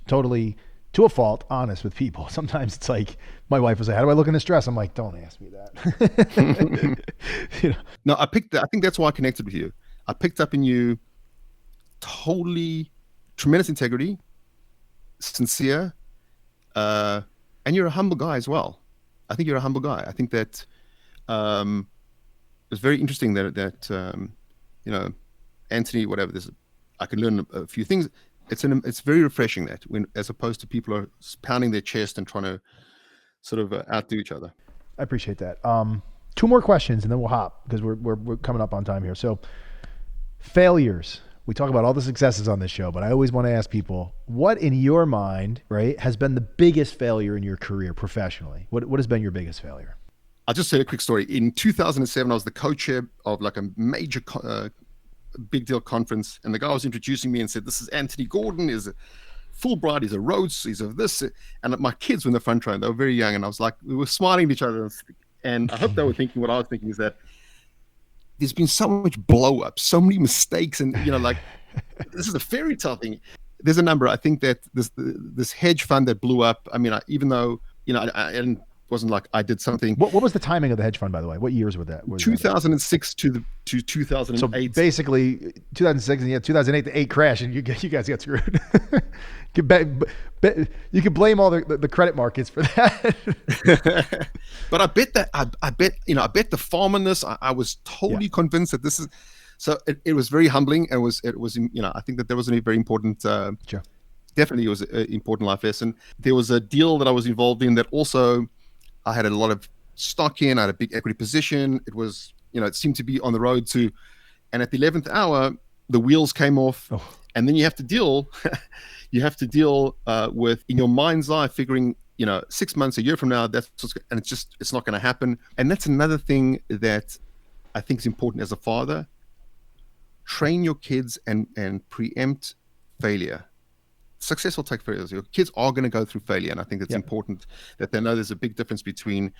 totally, to a fault, honest with people. Sometimes it's like, my wife was like, how do I look in this dress? I'm like, don't ask me that. No, I think that's why I connected with you. I picked up in you totally tremendous integrity, sincere, and you're a humble guy as well. I think you're a humble guy. I think that it's very interesting that Antony, whatever this, I can learn a few things. It's very refreshing that when, as opposed to people are pounding their chest and trying to sort of outdo each other. I appreciate that. Two more questions and then we'll hop because we're coming up on time here. So failures. We talk about all the successes on this show, but I always want to ask people, what in your mind, right, has been the biggest failure in your career professionally? What has been your biggest failure? I'll just say a quick story. In 2007, I was the co-chair of like a major big deal conference, and the guy was introducing me and said, "This is Antony Gordon. He's a Fulbright. He's a Rhodes. He's of this." And my kids were in the front row. They were very young, and I was like, we were smiling at each other, and I hope they were thinking what I was thinking, is that there's been so much blow up, so many mistakes, and like this is a fairy tale thing. There's a number. I think that this hedge fund that blew up. I mean, even though I wasn't like I did something. What was the timing of the hedge fund, by the way? What years were that? 2006 to 2008. So basically, 2006 and 2008 the 8 crash, and you guys got screwed. You could blame all the credit markets for that. But I bet the farm on this. I was totally convinced that this is. So it was very humbling. And it was I think that was a very important. Sure. Definitely, it was an important life lesson. There was a deal that I was involved in that also I had a lot of stock in. I had a big equity position. It was, it seemed to be on the road to, and at the 11th hour, the wheels came off, and then you have to deal with, in your mind's eye, figuring, 6 months, a year from now, it's not going to happen. And that's another thing that I think is important as a father. Train your kids and preempt failure. Success will take failures. Your kids are going to go through failure, and I think it's important that they know there's a big difference between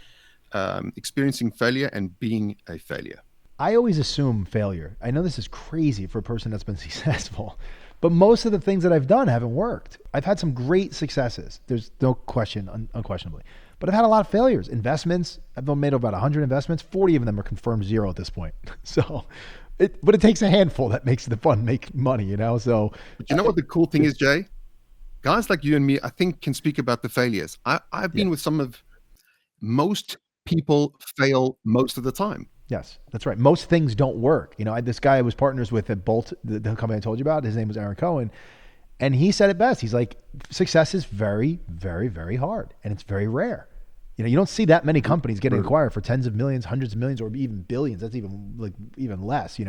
experiencing failure and being a failure. I always assume failure. I know this is crazy for a person that's been successful, but most of the things that I've done haven't worked. I've had some great successes. There's no question, unquestionably, but I've had a lot of failures. Investments, I've made about 100 investments. 40 of them are confirmed zero at this point. So, but it takes a handful that makes the fund make money, So, but you know what the cool thing is, Jay? Guys like you and me, I think, can speak about the failures. I've been with most people fail most of the time. Yes, that's right. Most things don't work. This guy I was partners with at Bolt, the company I told you about, his name was Aaron Cohen. And he said it best. He's like, success is very, very, very hard. And it's very rare. You don't see that many companies getting acquired for tens of millions, hundreds of millions, or even billions. That's even less,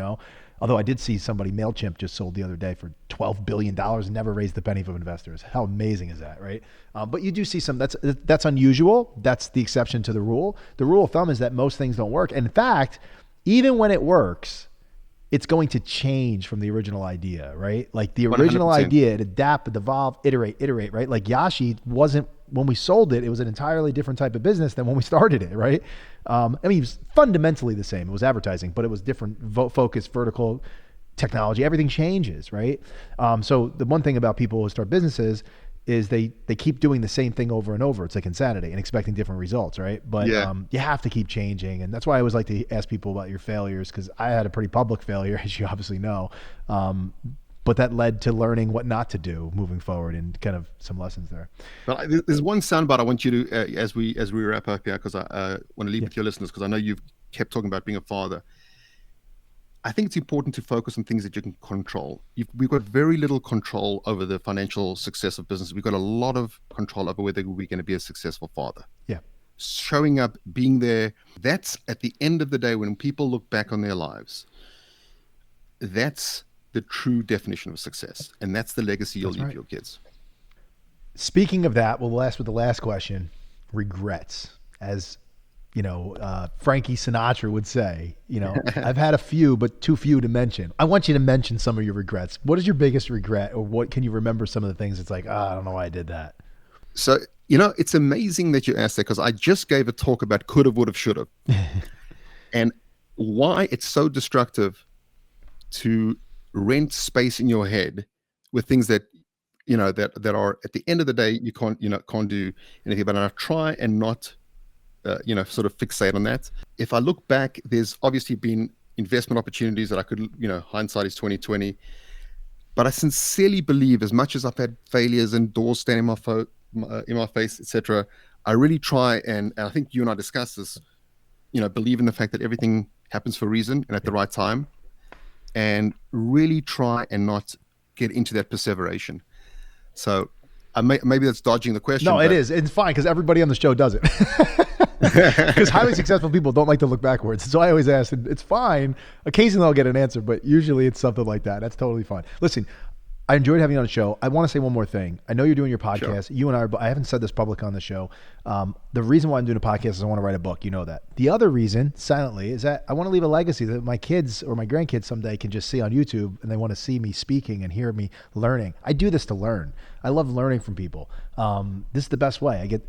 Although I did see somebody, MailChimp just sold the other day for $12 billion and never raised a penny from investors. How amazing is that, right? But you do see that's unusual. That's the exception to the rule. The rule of thumb is that most things don't work. And in fact, even when it works, it's going to change from the original idea, right? Like the original 100%. Idea, it adapt, evolve, iterate, right? Like Yashi wasn't, when we sold it, it was an entirely different type of business than when we started it, right? It was fundamentally the same. It was advertising, but it was different focus, vertical, technology. Everything changes, right? So the one thing about people who start businesses is they keep doing the same thing over and over. It's like insanity and expecting different results, right? But you have to keep changing. And that's why I always like to ask people about your failures, because I had a pretty public failure, as you obviously know. But that led to learning what not to do moving forward and kind of some lessons there. Well, there's one soundbite I want you to, as we wrap up here, because I want to leave with your listeners, because I know you've kept talking about being a father. I think it's important to focus on things that you can control. We've got very little control over the financial success of business. We've got a lot of control over whether we're going to be a successful father. Yeah. Showing up, being there, that's at the end of the day when people look back on their lives, that's the true definition of success. And that's the legacy you'll leave your kids. Speaking of that, we'll last with the last question, regrets. As Frankie Sinatra would say, I've had a few, but too few to mention. I want you to mention some of your regrets. What is your biggest regret, or what can you remember some of the things it's like, I don't know why I did that? So, it's amazing that you asked that, because I just gave a talk about could have, would have, should have. And why it's so destructive to rent space in your head with things that, that are at the end of the day, you can't do anything about it. And I try and not sort of fixate on that. If I look back, there's obviously been investment opportunities that I could, hindsight is 2020. But I sincerely believe, as much as I've had failures and doors standing in my face, etc., I really try, and I think you and I discussed this, believe in the fact that everything happens for a reason and at the right time, and really try and not get into that perseveration. So maybe that's dodging the question. No, it is. It's fine, because everybody on the show does it. Because highly successful people don't like to look backwards. So I always ask, and it's fine. Occasionally I'll get an answer, but usually it's something like that. That's totally fine. Listen, I enjoyed having you on the show. I want to say one more thing. I know you're doing your podcast. Sure. You and I haven't said this public on the show. The reason why I'm doing a podcast is I want to write a book. You know that. The other reason, silently, is that I want to leave a legacy that my kids or my grandkids someday can just see on YouTube, and they want to see me speaking and hear me learning. I do this to learn. I love learning from people. This is the best way.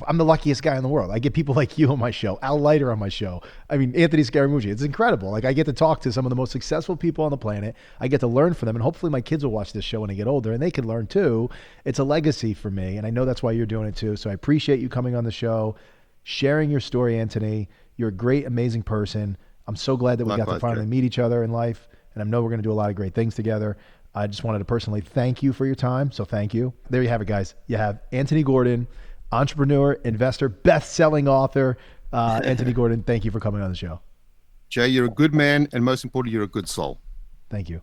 I'm the luckiest guy in the world. I get people like you on my show, Al Leiter on my show. I mean, Anthony Scaramucci. It's incredible. Like, I get to talk to some of the most successful people on the planet. I get to learn from them, and hopefully my kids will watch this show when they get older, and they can learn too. It's a legacy for me, and I know that's why you're doing it too. So I appreciate you coming on the show, sharing your story, Antony. You're a great, amazing person. I'm so glad that we got to finally meet each other in life, and I know we're going to do a lot of great things together. I just wanted to personally thank you for your time. So thank you. There you have it, guys. You have Antony Gordon, entrepreneur, investor, best-selling author. Antony Gordon, thank you for coming on the show. Jay, you're a good man, and most importantly, you're a good soul. Thank you.